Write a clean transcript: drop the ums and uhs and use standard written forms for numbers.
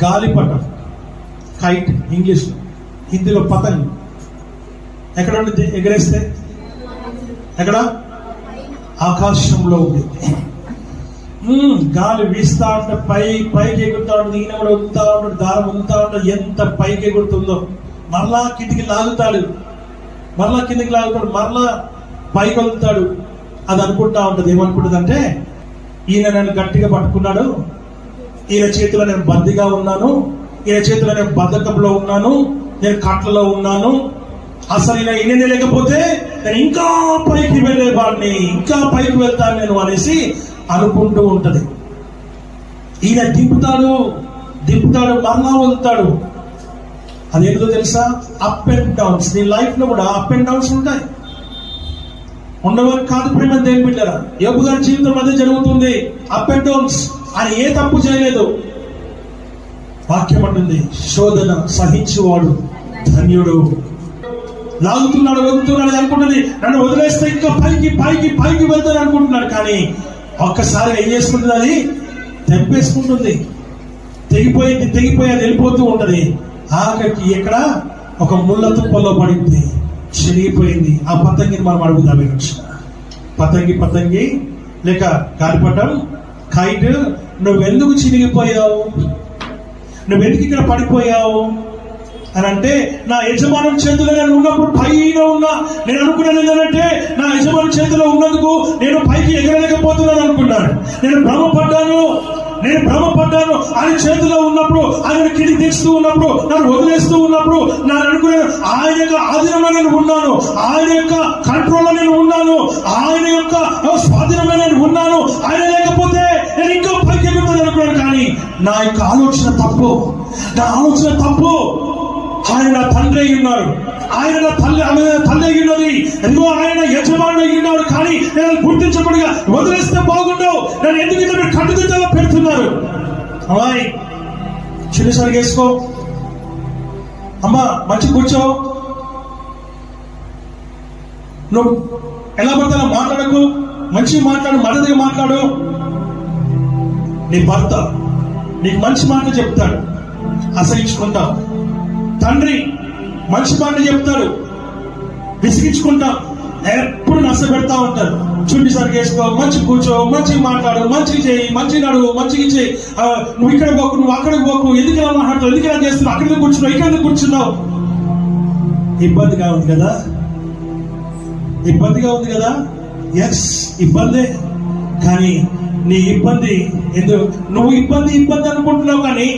గాలిపటం, kite English, హిందీలో పతంగ్. ఎక్కడ ఉండి ఎగరేస్తే? ఎక్కడ? ఆకాశంలో ఉండేది. గాలి వీస్తా ఉంటే పైకి ఎగురుతా ఉంటుంది, ఈయన కూడా వదులుతా ఉంటాడు, దారం వదులుతా ఉంటాడు. ఎంత పైకి ఎగురుతుందో మరలా కిందికి లాగుతాడు, మరలా పైకి వదులుతాడు. అది అనుకుంటా ఉంటుంది. ఏమనుకుంటుంది అంటే, ఈయన నేను గట్టిగా పట్టుకున్నాడు, ఈయన చేతిలో నేను బందీగా ఉన్నాను, ఈయన చేతిలో నేను బద్ధకంలో ఉన్నాను, నేను కట్లలో ఉన్నాను, అసలు ఈయన లేకపోతే నేను ఇంకా పైకి వెళ్ళేవాడిని, ఇంకా పైకి వెళ్తాను నేను అనేసి అనుకుంటూ ఉంటది. ఈయన దింపుతాడు, మరలా వదులుతాడు. అదేంటో తెలుసా? Up and downs. నీ లైఫ్ లో కూడా అప్ అండ్ డౌన్స్ ఉంటాయి. ఉండవని కాదు ప్రేమ దేవుని బిడ్డలారా, యోబు గారి జీవితం అదే జరుగుతుంది. Up and downs. ఆయన ఏ తప్పు చేయలేదు. వాక్యం అంటుంది, శోధన సహించువాడు ధన్యుడు. లాగుతున్నాడు, వదులుతున్నాడు అనుకుంటుంది, నన్ను వదిలేస్తే ఇంకా పైకి వెళ్తాను అనుకుంటున్నాడు. కానీ ఒక్కసారి ఏం చేసుకుంటుంది? అది తెంపేసుకుంటుంది, తెగిపోయి అది వెళ్ళిపోతూ ఉంటది. ఆఖరికి ఎక్కడ? ఒక ముళ్ళ తుప్పల్లో పడింది, చిరిగిపోయింది. ఆ పతంగిని మనం అడుగుతాం, పతంగి లేక గాలిపటం, కైట్, నువ్వెందుకు చిరిగిపోయావు, నువ్వెందుకు ఇక్కడ పడిపోయావు అని అంటే, నా యజమానుల చేతిలో నేను ఉన్నప్పుడు పైన ఉన్నా. నేను అనుకున్నాను ఏంటంటే, నా యజమాని చేతిలో ఉన్నందుకు నేను పైకి ఎగరలేకపోతున్నాను అనుకున్నాను. నేను భ్రమపడ్డాను. ఆయన చేతిలో ఉన్నప్పుడు, ఆయన కింది తీస్తూ ఉన్నప్పుడు, నన్ను వదిలేస్తూ ఉన్నప్పుడు నేను అనుకున్నాను, ఆయన యొక్క ఆధీనంలో నేను ఉన్నాను, ఆయన యొక్క కంట్రోల్లో నేను ఉన్నాను, ఆయన యొక్క స్వాధీనంలో నేను ఉన్నాను. ఆయన లేకపోతే నేను ఇంకా పైకి ఎగురుతాను అనుకున్నాను. కానీ నా యొక్క ఆలోచన తప్పు. ఆయన నా తండ్రి అయి ఉన్నారు, ఆయన నా తల్లి అయి ఉన్నది, ఎందుకో ఆయన యజమానుడు అయి ఉన్నాడు. కానీ నేను గుర్తించకుండా వదిలేస్తే బాగుండవు, నన్ను ఎందుకు ఇంత కట్టుదిట్టగా పెడుతున్నారు. అమ్మాయి చిన్నసారి వేసుకో, అమ్మా మంచి కూర్చో, నువ్వు ఎలా పడితే అలా మాట్లాడకు, మంచిగా మాట్లాడు, మర్యాదగా మాట్లాడు. నీ భర్త నీకు మంచి మాట చెప్తాడు, అసహించుకుంటావు. తండ్రి మంచి మాట చెప్తాడు, విసిగించుకుంటాం, ఎప్పుడు నష్టపెడతా ఉంటారు. చుండి సరిగేసుకో, మంచి కూర్చో, మంచిగా మాట్లాడు, మంచిగా చేయి, మంచిగా నడువు, మంచిగా చేయి, నువ్వు ఇక్కడ పోకు, నువ్వు అక్కడికి పోకు, ఎందుకు ఇలా మాట్లాడుతావు, ఎందుకు ఇలా చేస్తున్నావు, అక్కడికి కూర్చున్నావు, ఇక్కడ కూర్చున్నావు. ఇబ్బందిగా ఉంది కదా? ఎస్, ఇబ్బందే. కానీ నీ ఇబ్బంది ఎందుకు? నువ్వు ఇబ్బంది అనుకుంటున్నావు, కానీ